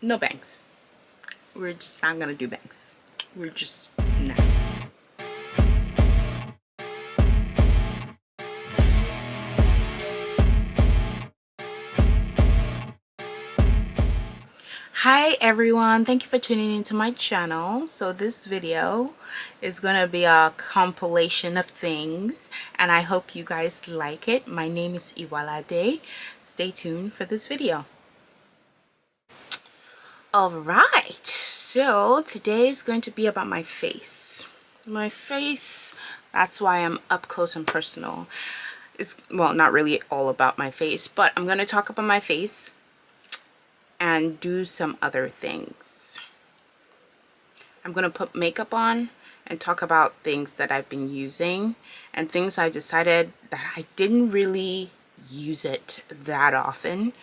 no bangs. We're just not gonna do bangs. We're just not. Hi everyone, thank you for tuning into my channel. So this video is gonna be a compilation of things and I hope you guys like it. My name is Iwalade. Stay tuned for this video. Alright, so today is going to be about my face. My face, that's why I'm up close and personal. It's, well, not really all about my face, but I'm going to talk about my face and do some other things. I'm going to put makeup on and talk about things that I've been using and things I decided that I didn't really use it that often.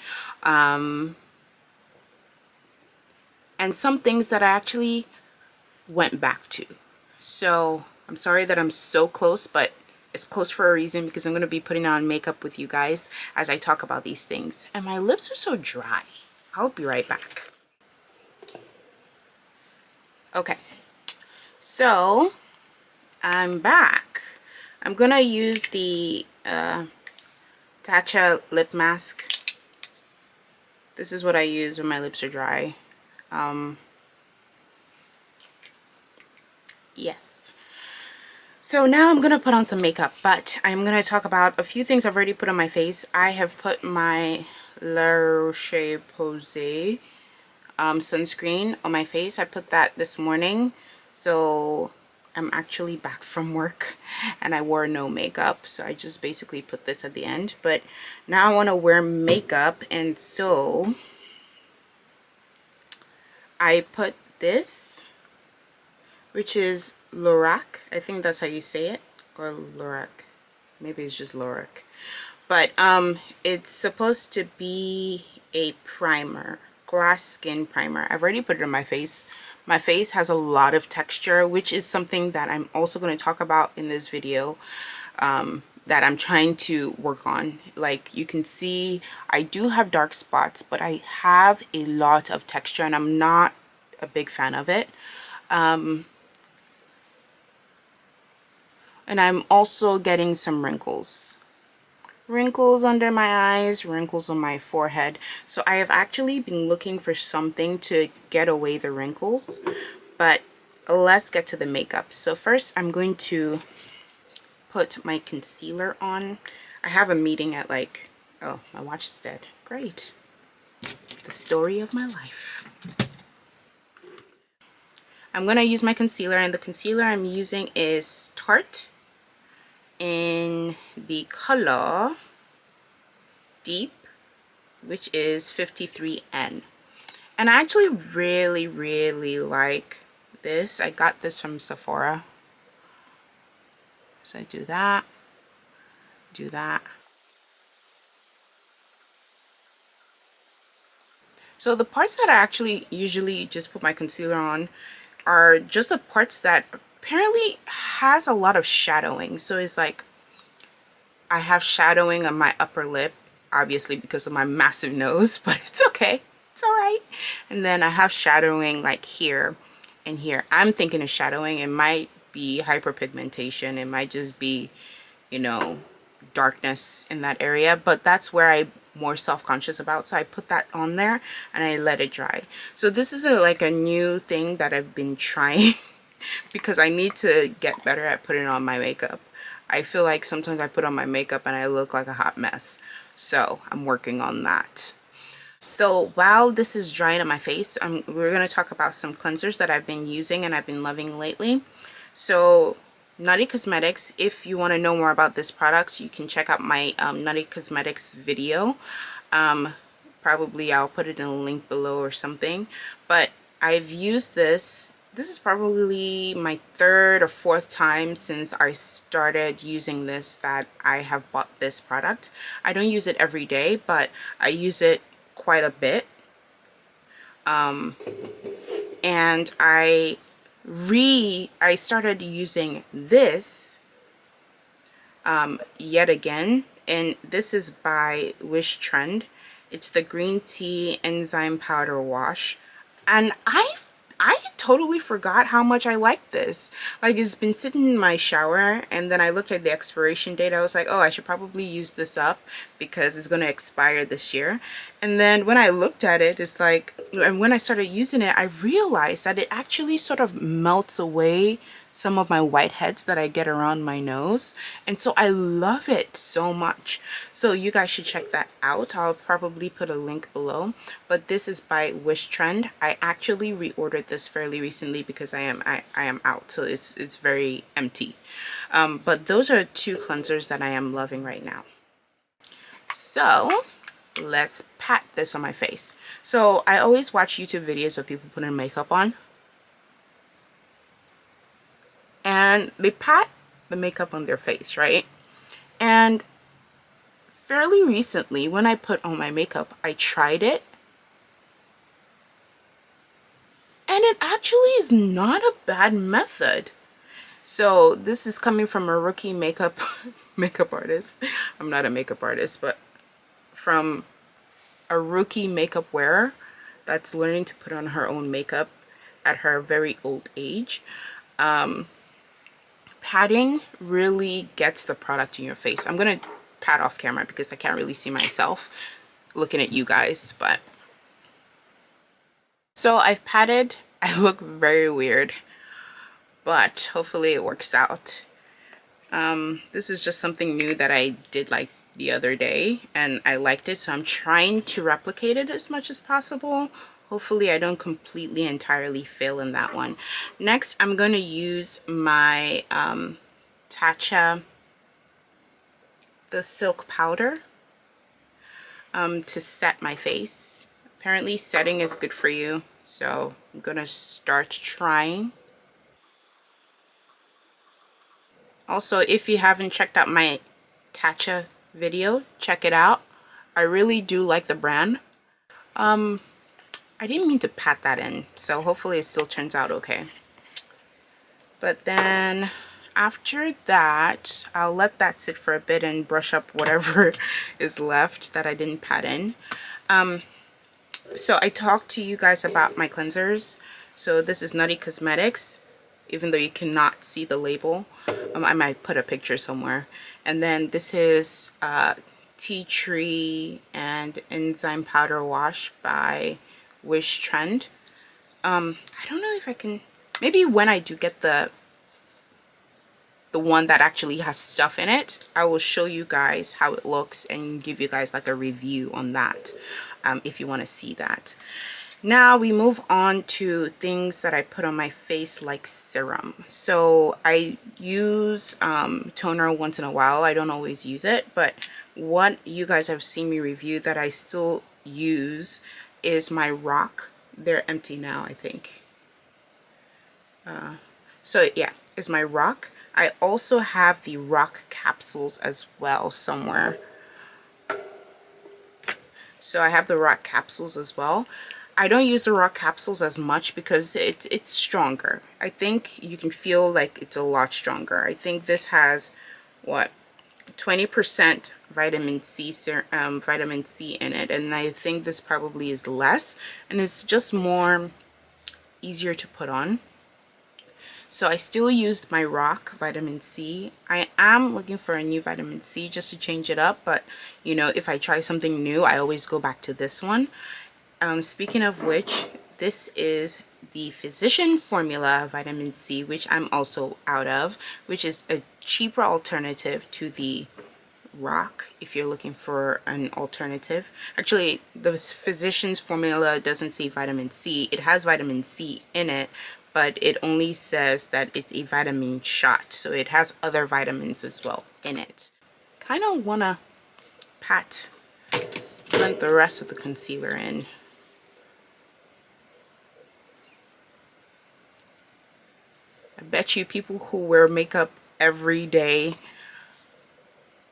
And some things that I actually went back to. So I'm sorry that I'm so close, but it's close for a reason because I'm going to be putting on makeup with you guys as I talk about these things. And my lips are so dry. I'll be right back. Okay, so I'm back. I'm going to use the Tatcha lip mask. This is what I use when my lips are dry. Yes. So now I'm going to put on some makeup, but I'm going to talk about a few things I've already put on my face. I have put my La Roche-Posay sunscreen on my face. I put that this morning. So I'm actually back from work and I wore no makeup. So I just basically put this at the end. But now I want to wear makeup, and so I put this, which is LORAC. I think that's how you say it, or LORAC. Maybe it's just LORAC. But it's supposed to be a primer, glass skin primer. I've already put it on my face. My face has a lot of texture, which is something that I'm also going to talk about in this video, that I'm trying to work on. Like you can see, I do have dark spots, but I have a lot of texture and I'm not a big fan of it. And I'm also getting some wrinkles under my eyes, wrinkles on my forehead. So I have actually been looking for something to get away the wrinkles, but let's get to the makeup. So first I'm going to put my concealer on. I have a meeting at like, oh, my watch is dead. Great. The story of my life. I'm going to use my concealer, and the concealer I'm using is Tarte in the color Deep, which is 53N. And I actually really like this. I got this from Sephora. So I do that, do that. So the parts that I actually usually just put my concealer on are just the parts that apparently has a lot of shadowing. So it's like I have shadowing on my upper lip, obviously because of my massive nose, but it's okay. It's all right. And then I have shadowing like here and here. I'm thinking of shadowing. It might be hyperpigmentation. It might just be, you know, darkness in that area, but that's where I'm more self-conscious about. So I put that on there and I let it dry. So this is like a new thing that I've been trying because I need to get better at putting on my makeup. I feel like sometimes I put on my makeup and I look like a hot mess. So I'm working on that. So while this is drying on my face, we're going to talk about some cleansers that I've been using and I've been loving lately. So Nutty Cosmetics, if you want to know more about this product, you can check out my Nutty Cosmetics video. Probably I'll put it in a link below or something. But I've used this. This is probably my third or fourth time since I started using this that I have bought this product. I don't use it every day, but I use it quite a bit. And I started using this yet again, and this is by WISHTREND. It's the green tea enzyme powder wash, and I totally forgot how much I like this. Like, it's been sitting in my shower, and then I looked at the expiration date. I was like, oh, I should probably use this up because it's going to expire this year. And then when I looked at it, it's like, and when I started using it, I realized that it actually sort of melts away some of my whiteheads that I get around my nose, and so I love it so much. So you guys should check that out. I'll probably put a link below, but this is by WISHTREND. I actually reordered this fairly recently because I am out, so it's very empty. But those are two cleansers that I am loving right now. So let's pat this on my face. So I always watch YouTube videos of people putting makeup on, and they pat the makeup on their face, right? And fairly recently, when I put on my makeup, I tried it, and it actually is not a bad method. So this is coming from a rookie makeup artist. I'm not a makeup artist, but from a rookie makeup wearer that's learning to put on her own makeup at her very old age. Patting really gets the product in your face. I'm gonna pat off camera because I can't really see myself looking at you guys, but so I've patted. I look very weird, but hopefully it works out. This is just something new that I did like the other day, and I liked it, so I'm trying to replicate it as much as possible. Hopefully I don't completely entirely fail in that one. Next, I'm going to use my Tatcha, the silk powder, to set my face. Apparently setting is good for you, so I'm going to start trying. Also, if you haven't checked out my Tatcha video, check it out. I really do like the brand. I didn't mean to pat that in, so hopefully it still turns out okay. But then after that, I'll let that sit for a bit and brush up whatever is left that I didn't pat in. So I talked to you guys about my cleansers. So this is Nutty Cosmetics, even though you cannot see the label. I might put a picture somewhere. And then this is Tea Tree and Enzyme Powder Wash by WISHTREND. I don't know if I can, maybe when I do get the one that actually has stuff in it, I will show you guys how it looks and give you guys like a review on that, if you want to see that. Now we move on to things that I put on my face, like serum. So I use toner once in a while. I don't always use it, but what you guys have seen me review that I still use is my ROC. They're empty now, I think. So yeah, is my ROC. I also have the ROC capsules as well somewhere. So I have the ROC capsules as well. I don't use the ROC capsules as much because it's stronger. I think you can feel like it's a lot stronger. I think this has, what, 20% vitamin C in it, and I think this probably is less, and it's just more easier to put on. So I still used my ROC vitamin C. I am looking for a new vitamin C just to change it up, but you know, if I try something new, I always go back to this one. Speaking of which, this is the Physician Formula vitamin C, which I'm also out of, which is a cheaper alternative to the ROC if you're looking for an alternative. Actually, the Physician's Formula doesn't say vitamin C. It has vitamin C in it, but it only says that it's a vitamin shot, so it has other vitamins as well in it. Kind of want to blend the rest of the concealer in. I bet you people who wear makeup every day,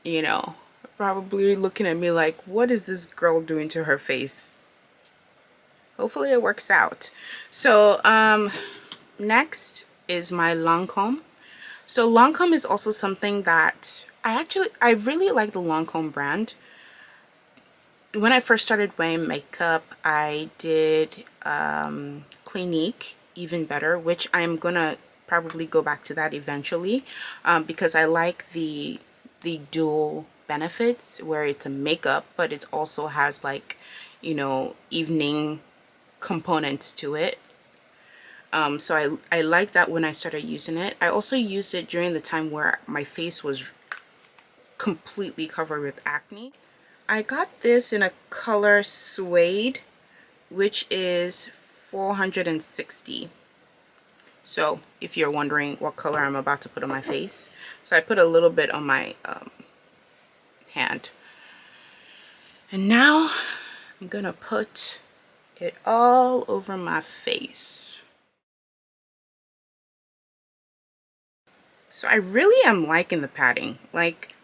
you know, are probably looking at me like, what is this girl doing to her face? Hopefully it works out. So next is my Lancome. So Lancome is also something that I really like the Lancome brand. when I first started wearing makeup, I did Clinique Even Better, which I'm gonna probably go back to that eventually, because I like the dual benefits where it's a makeup, but it also has, like, you know, evening components to it. So I like that when I started using it. I also used it during the time where my face was completely covered with acne. I got this in a color Suede, which is 460. So if you're wondering what color I'm about to put on my face, so I put a little bit on my hand, and now I'm gonna put it all over my face. So I really am liking the padding. Like,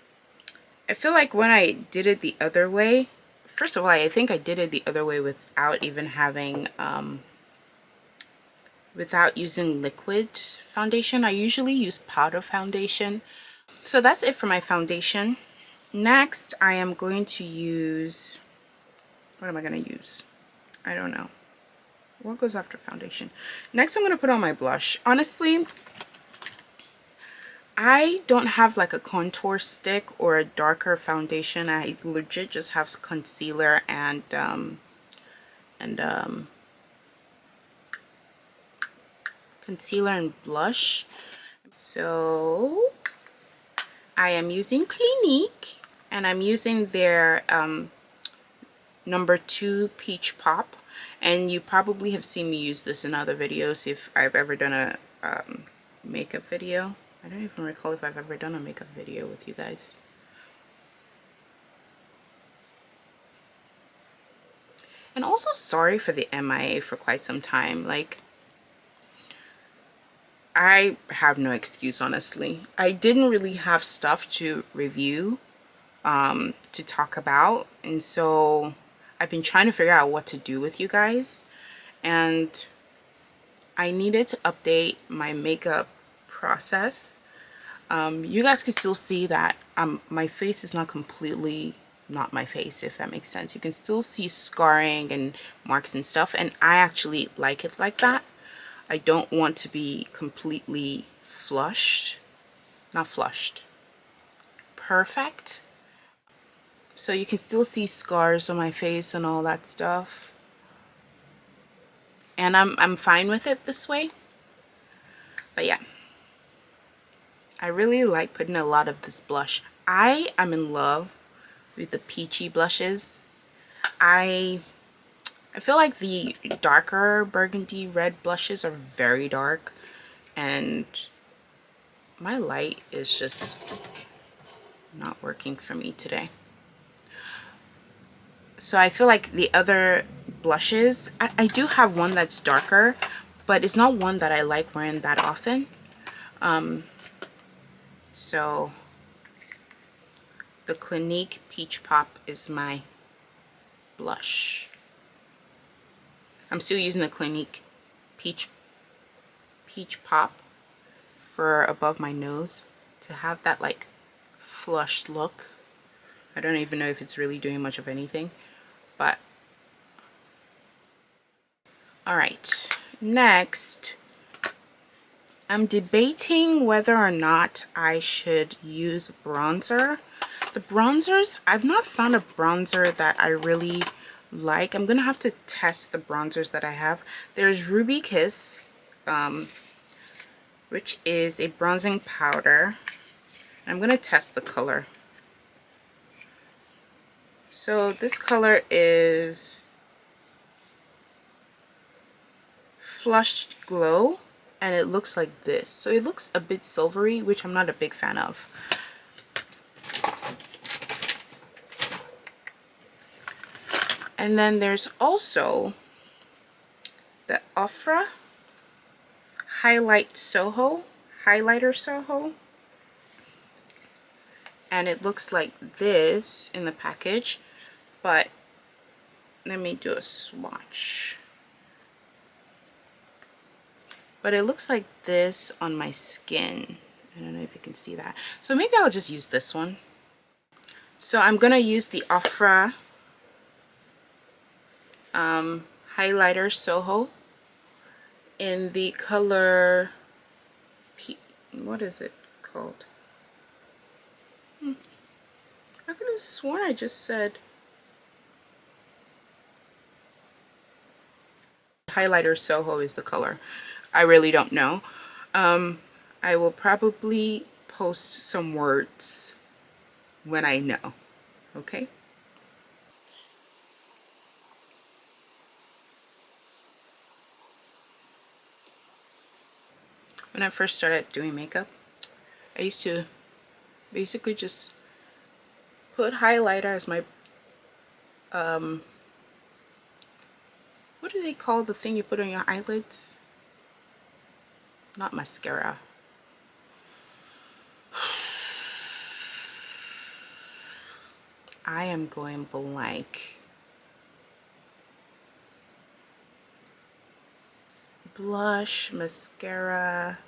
I feel like when I did it the other way, first of all, I think I did it the other way without even having without using liquid foundation. I usually use powder foundation. So that's it for my foundation. Next, I am going to use, what am I going to use? I don't know. What goes after foundation? Next, I'm going to put on my blush. Honestly, I don't have like a contour stick or a darker foundation. I legit just have concealer and concealer and blush. So I am using Clinique, and I'm using their #2 Peach Pop, and you probably have seen me use this in other videos if I've ever done a makeup video. I don't even recall if I've ever done a makeup video with you guys. And also, sorry for the MIA for quite some time. Like, I have no excuse, honestly. I didn't really have stuff to review, to talk about, and so I've been trying to figure out what to do with you guys, and I needed to update my makeup process. You guys can still see that my face is not completely not my face, if that makes sense. You can still see scarring and marks and stuff, and I actually like it like that. I don't want to be completely flushed, not flushed, perfect. So you can still see scars on my face and all that stuff, and I'm fine with it this way. But yeah, I really like putting a lot of this blush. I am in love with the peachy blushes. I feel like the darker burgundy red blushes are very dark, and my light is just not working for me today. So I feel like the other blushes, I do have one that's darker, but it's not one that I like wearing that often. So the Clinique Peach Pop is my blush. I'm still using the Clinique Peach Pop for above my nose to have that like flushed look. I don't even know if it's really doing much of anything, but all right. Next, I'm debating whether or not I should use bronzer. The bronzers, I've not found a bronzer that I really like. I'm gonna have to test the bronzers that I have. There's Ruby Kiss, which is a bronzing powder. I'm gonna test the color. So this color is Flushed Glow, and it looks like this. So it looks a bit silvery, which I'm not a big fan of. And then there's also the OFRA Highlighter Soho, and it looks like this in the package, but let me do a swatch. But it looks like this on my skin. I don't know if you can see that. So maybe I'll just use this one. So I'm gonna use the OFRA highlighter SOHO in the color what is it called? I could have sworn I just said highlighter SOHO is the color. I really don't know. I will probably post some words when I know. Okay. When I first started doing makeup, I used to basically just put highlighter as my what do they call the thing you put on your eyelids? Not mascara. I am going blank. Blush, mascara,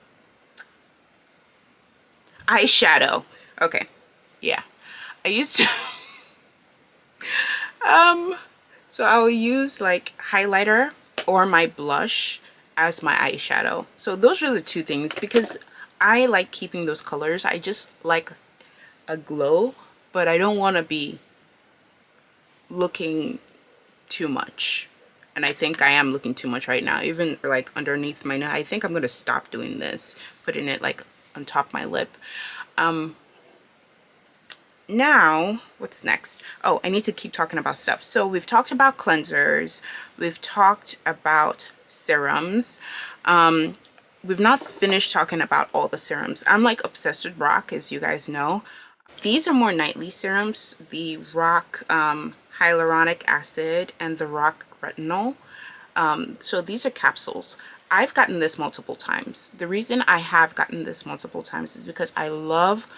eyeshadow. Okay, yeah. I used to so I will use like highlighter or my blush as my eyeshadow. So those are the two things because I like keeping those colors. I just like a glow, but I don't want to be looking too much. And I think I am looking too much right now, even like underneath my nose. I think I'm going to stop doing this, putting it like on top of my lip. Now what's next? Oh, I need to keep talking about stuff. So we've talked about cleansers, we've talked about serums. We've not finished talking about all the serums. I'm like obsessed with ROC, as you guys know. These are more nightly serums, the ROC hyaluronic acid and the ROC retinol. So these are capsules. I've gotten this multiple times. The reason I have gotten this multiple times is because I love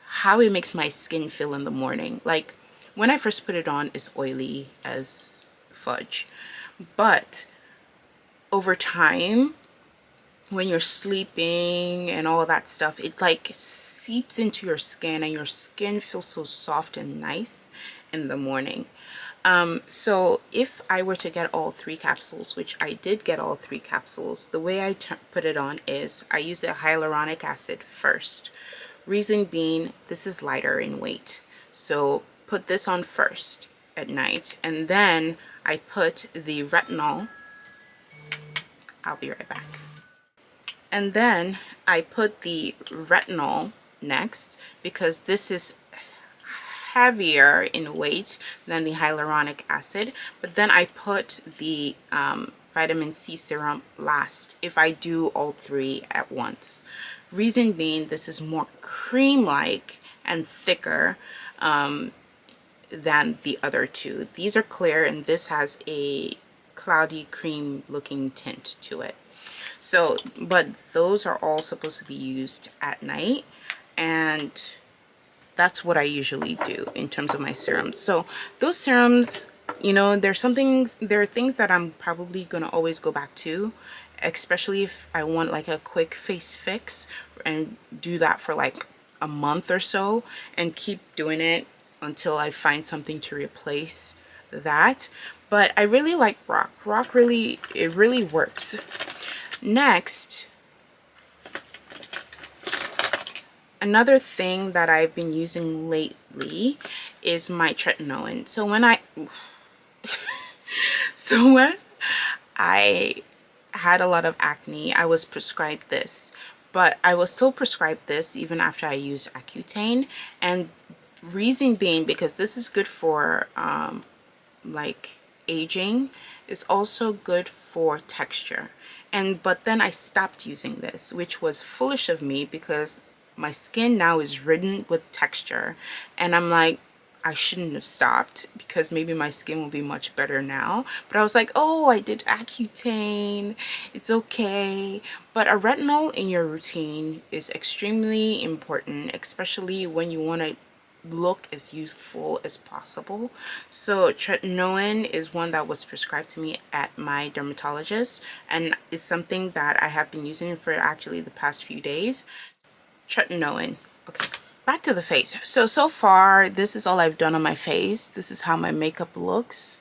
how it makes my skin feel in the morning. Like when I first put it on, it's oily as fudge, but over time when you're sleeping and all that stuff, it like seeps into your skin and your skin feels so soft and nice in the morning. So if I were to get all 3 capsules, which I did get all 3 capsules, the way I put it on is I use the hyaluronic acid first. Reason being, this is lighter in weight. So put this on first at night, and then I put the retinol. I'll be right back. And then I put the retinol next because this is heavier in weight than the hyaluronic acid. But then I put the vitamin C serum last if I do all 3 at once. Reason being, this is more cream-like and thicker than the other 2. These are clear and this has a cloudy cream looking tint to it. So, but those are all supposed to be used at night, and that's what I usually do in terms of my serums. So those serums, you know, there are things that I'm probably gonna always go back to, especially if I want like a quick face fix, and do that for like a month or so and keep doing it until I find something to replace that. But I really like ROC. ROC really, it really works. Next, another thing that I've been using lately is my Tretinoin. So when I had a lot of acne, I was prescribed this, but I was still prescribed this even after I used Accutane. And reason being, because this is good for like aging, it's also good for texture. But then I stopped using this, which was foolish of me because my skin now is ridden with texture, and I'm like, I shouldn't have stopped because maybe my skin will be much better now. But I was like, oh, I did Accutane, it's okay. But a retinol in your routine is extremely important, especially when you want to look as youthful as possible. So Tretinoin is one that was prescribed to me at my dermatologist, and is something that I have been using for actually the past few days. Tretinoin. Okay, back to the face. So far this is all I've done on my face. This is how my makeup looks.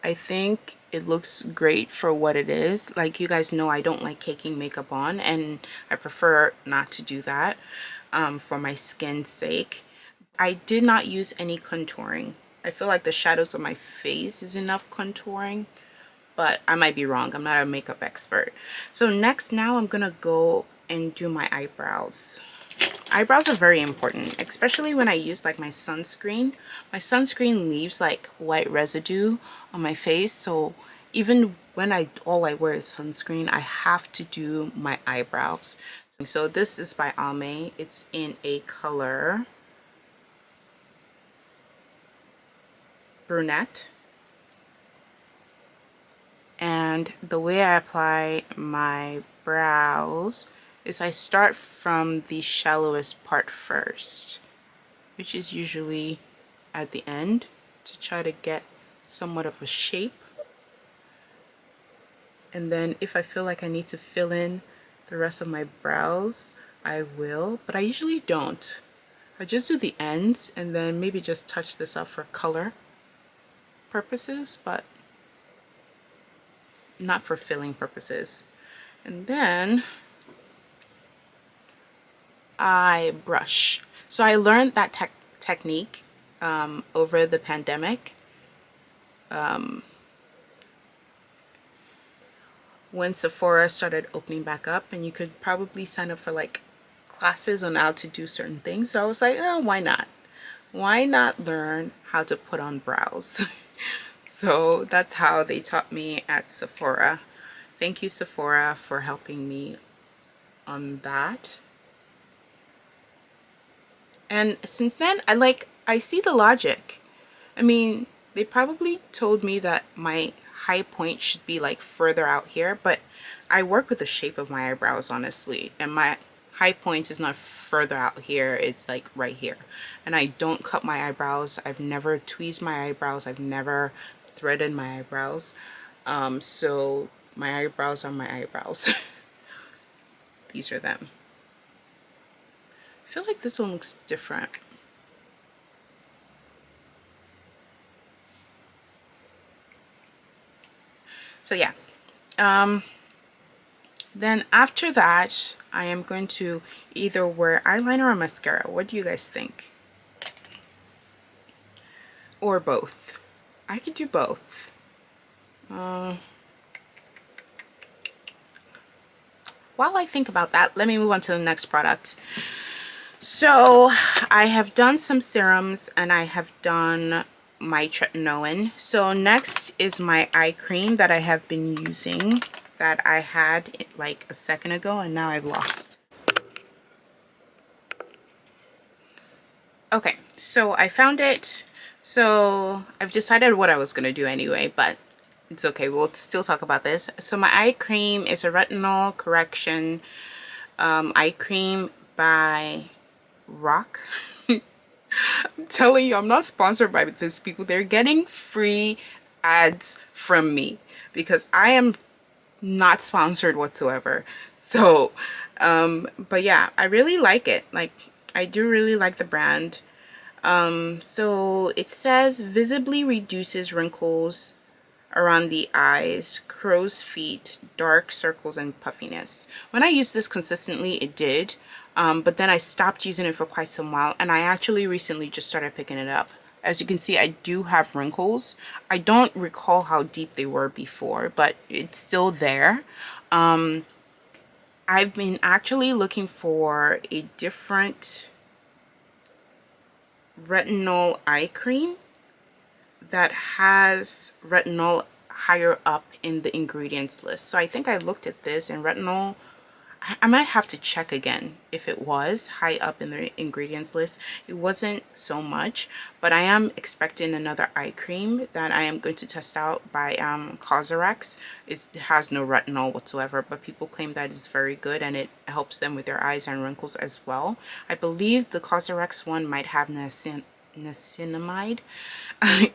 I think it looks great for what it is. Like, you guys know I don't like caking makeup on, and I prefer not to do that for my skin's sake. I did not use any contouring. I feel like the shadows of my face is enough contouring, but I might be wrong. I'm not a makeup expert. So next, now I'm gonna go and do my eyebrows. Eyebrows are very important, especially when I use like my sunscreen. My sunscreen leaves like white residue on my face, so even when all I wear is sunscreen, I have to do my eyebrows. So this is by ALMAY. It's in a color brunette. And the way I apply my brows is I start from the shallowest part first, which is usually at the end, to try to get somewhat of a shape. And then if I feel like I need to fill in the rest of my brows, I will, but I usually don't. I just do the ends and then maybe just touch this up for color purposes, but not for filling purposes. And then I brush. So I learned that technique over the pandemic. When Sephora started opening back up, and you could probably sign up for like classes on how to do certain things. So I was like, oh, why not? Why not learn how to put on brows? So that's how they taught me at Sephora. Thank you, Sephora, for helping me on that. And since then, I see the logic. I mean, they probably told me that my high point should be like further out here, but I work with the shape of my eyebrows, honestly, and my high point is not further out here, it's like right here. And I don't cut my eyebrows. I've never tweezed my eyebrows. I've never threaded my eyebrows. So my eyebrows are my eyebrows. These are them. I feel like this one looks different. So yeah, then after that, I am going to either wear eyeliner or mascara. What do you guys think? Or both. I could do both. While I think about that, let me move on to the next product. So I have done some serums and I have done my Tretinoin. So next is my eye cream that I have been using, that I had like a second ago and now I've lost. Okay, so I found it. So I've decided what I was going to do anyway, but it's okay, we'll still talk about this. So my eye cream is a retinol correction eye cream by Rock. I'm telling you, I'm not sponsored by this, people. They're getting free ads from me because I am not sponsored whatsoever. So but yeah, I really like it. Like, I do really like the brand. So it says visibly reduces wrinkles around the eyes, crow's feet, dark circles, and puffiness. When I used this consistently, it did, but then I stopped using it for quite some while, and I actually recently just started picking it up. As you can see, I do have wrinkles. I don't recall how deep they were before, but it's still there. I've been actually looking for a different retinol eye cream that has retinol higher up in the ingredients list. So I think I looked at this, and retinol, I might have to check again if it was high up in the ingredients list. It wasn't so much, but I am expecting another eye cream that I am going to test out by COSRX. It has no retinol whatsoever, but people claim that it's very good and it helps them with their eyes and wrinkles as well. I believe the COSRX one might have niacinamide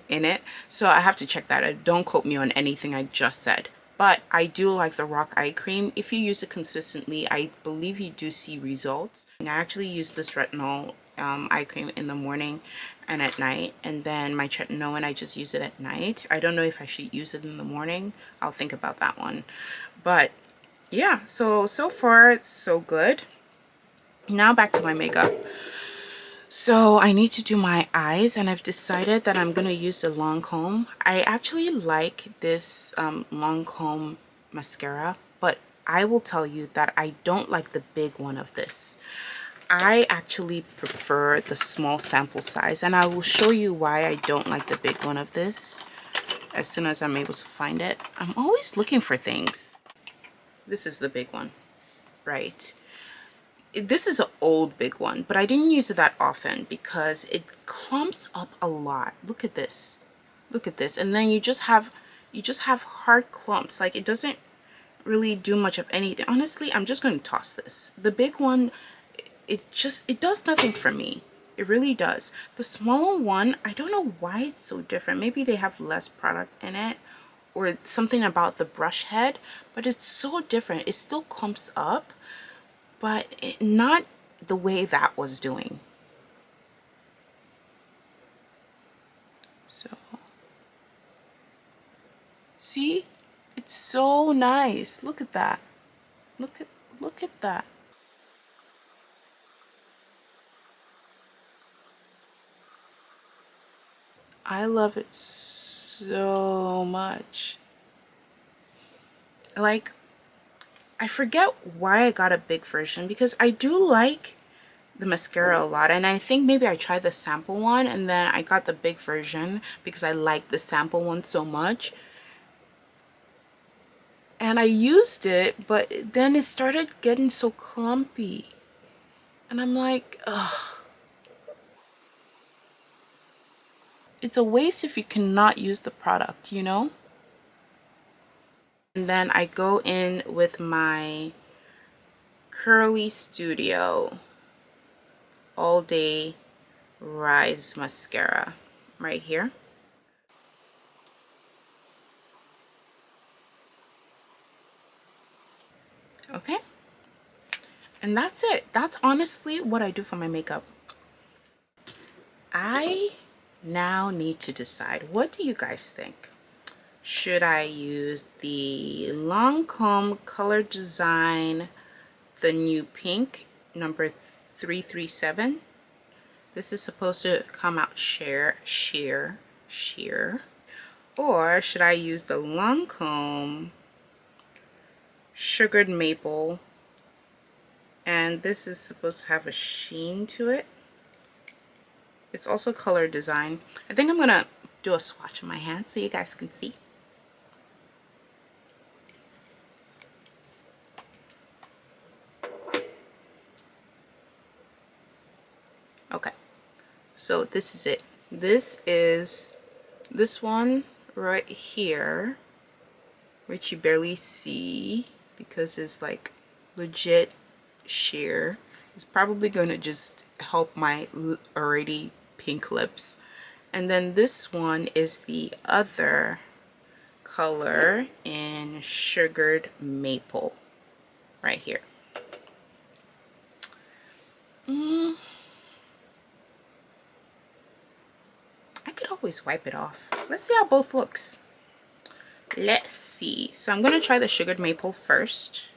in it, so I have to check that out. Don't quote me on anything I just said. But I do like the Rock eye cream. If you use it consistently, I believe you do see results. And I actually used this retinol eye cream in the morning and at night, and then my tretinoin I just use it at night. I don't know if I should use it in the morning. I'll think about that one. But yeah, so far it's so good. Now back to my makeup. So I need to do my eyes, and I've decided that I'm going to use the Lancome. I actually like this Lancome mascara, but I will tell you that I don't like the big one of this. I actually prefer the small sample size, and I will show you why I don't like the big one of this as soon as I'm able to find it. I'm always looking for things. This is the big one, right? This is an old big one, but I didn't use it that often because it clumps up a lot. Look at this. Look at this. And then you just have hard clumps. Like, it doesn't really do much of anything. Honestly, I'm just going to toss this. The big one, it does nothing for me. It really does. The smaller one, I don't know why it's so different. Maybe they have less product in it or something about the brush head, but it's so different. It still clumps up, but not the way that was doing. So, see? It's so nice. Look at that. Look at that. I love it so much. Like, I forget why I got a big version, because I do like the mascara a lot, and I think maybe I tried the sample one and then I got the big version because I like the sample one so much, and I used it, but then it started getting so clumpy and I'm like, ugh, it's a waste if you cannot use the product, you know. And then I go in with my Curly Studio All Day Rise mascara right here. Okay, and that's it. That's honestly what I do for my makeup. I now need to decide, what do you guys think? Should I use the Lancome Color Design, the new pink, number 337? This is supposed to come out sheer. Or should I use the Lancome Sugared Maple, and this is supposed to have a sheen to it. It's also color design. I think I'm gonna do a swatch of my hand so you guys can see. Okay, so this is it. This is this one right here, which you barely see because it's like legit sheer. It's probably going to just help my already pink lips. And then this one is the other color in Sugared Maple right here. I could always wipe it off. Let's see how both looks. Let's see. So I'm going to try the Sugared Maple first.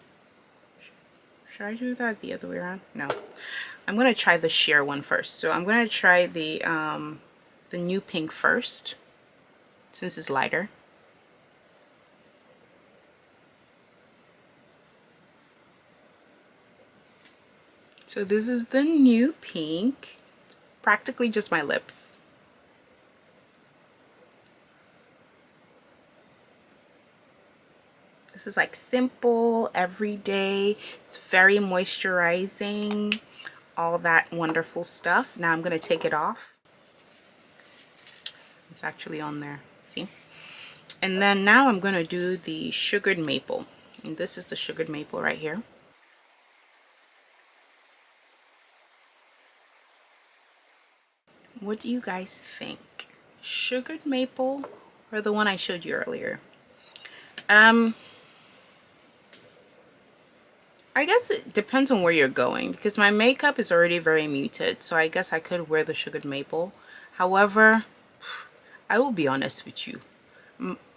Should I do that the other way around? No. I'm going to try the sheer one first. So I'm going to try the new pink first, since it's lighter. So this is the new pink. It's practically just my lips. This is like simple, everyday. It's very moisturizing, all that wonderful stuff. Now I'm going to take it off. It's actually on there, see? And then now I'm going to do the Sugared Maple. And this is the Sugared Maple right here. What do you guys think? Sugared Maple or the one I showed you earlier? I guess it depends on where you're going, because my makeup is already very muted, so I guess I could wear the sugared maple. However, I will be honest with you.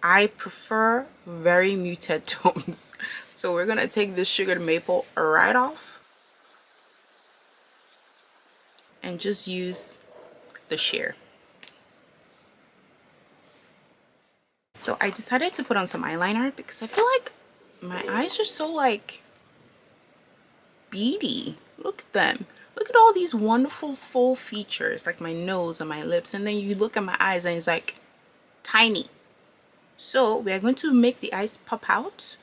I prefer very muted tones. So we're gonna take this sugared maple right off and just use the sheer. So I decided to put on some eyeliner because I feel like my eyes are so like beady. Look at them. Look at all these wonderful full features like my nose and my lips, and then you look at my eyes and it's like tiny. So we are going to make the eyes pop out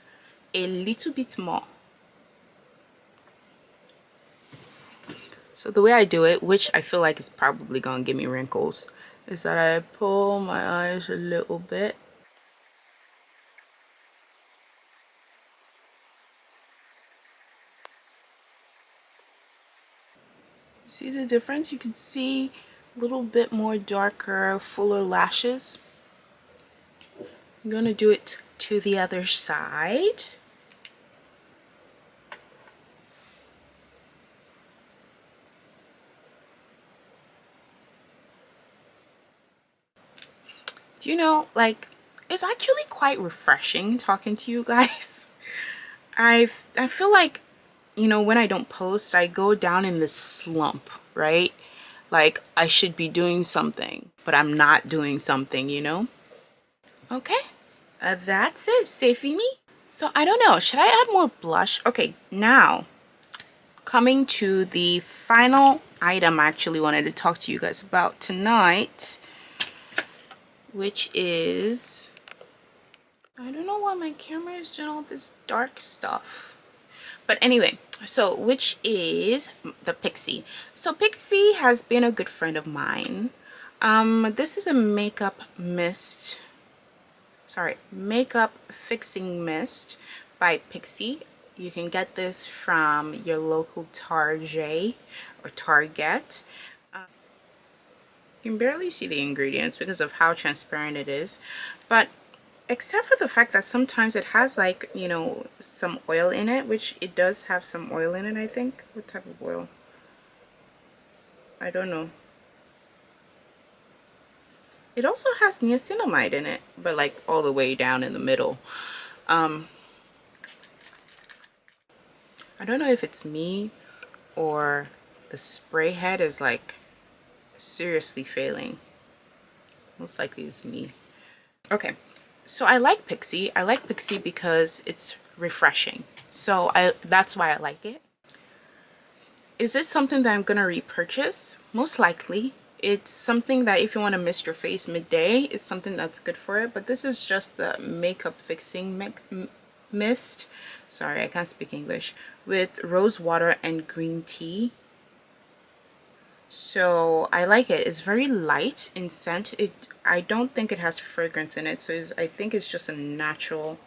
a little bit more. So the way I do it, which I feel like is probably gonna give me wrinkles, is that I pull my eyes a little bit. See the difference? You can see a little bit more darker, fuller lashes. I'm gonna do it to the other side. Do you know, like, it's actually quite refreshing talking to you guys. I feel like, you know, when I don't post, I go down in this slump, right? Like I should be doing something, but I'm not doing something, you know? Okay, that's it, c'est fini. So I don't know, should I add more blush? Okay, now coming to the final item I actually wanted to talk to you guys about tonight, which is, I don't know why my camera is doing all this dark stuff. But anyway, so which is the Pixi. So Pixi has been a good friend of mine. This is a makeup mist. Sorry, makeup fixing mist by Pixi. You can get this from your local Target or Target. You can barely see the ingredients because of how transparent it is, but except for the fact that sometimes it has, like, you know, some oil in it, which it does have some oil in it, I think. What type of oil? I don't know. It also has niacinamide in it, but like all the way down in the middle. I don't know if it's me or the spray head is like seriously failing. Most likely it's me. Okay. So I like Pixi. I like Pixi because it's refreshing. So that's why I like it. Is it something that I'm gonna repurchase? Most likely. It's something that if you want to mist your face midday, it's something that's good for it. But this is just the makeup fixing mist. Sorry, I can't speak English. With rose water and green tea. So I like it. It's very light in scent. I don't think it has fragrance in it, so I think it's just a natural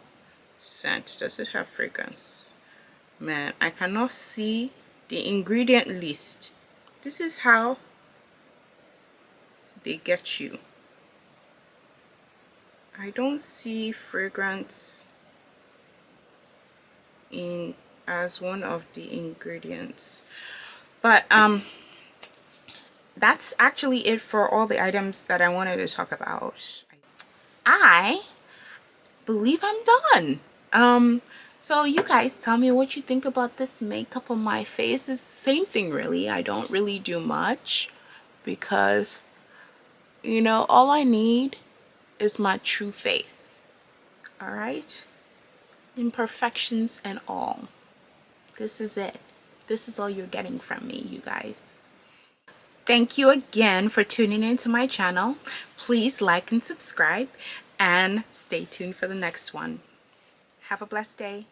scent. Does it have fragrance? Man, I cannot see the ingredient list. This is how they get you. I don't see fragrance in as one of the ingredients, but that's actually it for all the items that I wanted to talk about. I believe I'm done. So you guys tell me what you think about this makeup on my face. It's the same thing really. I don't really do much because, you know, all I need is my true face. All right, imperfections and all. This is it. This is all you're getting from me, you guys. Thank you again for tuning into my channel. Please like and subscribe and stay tuned for the next one. Have a blessed day.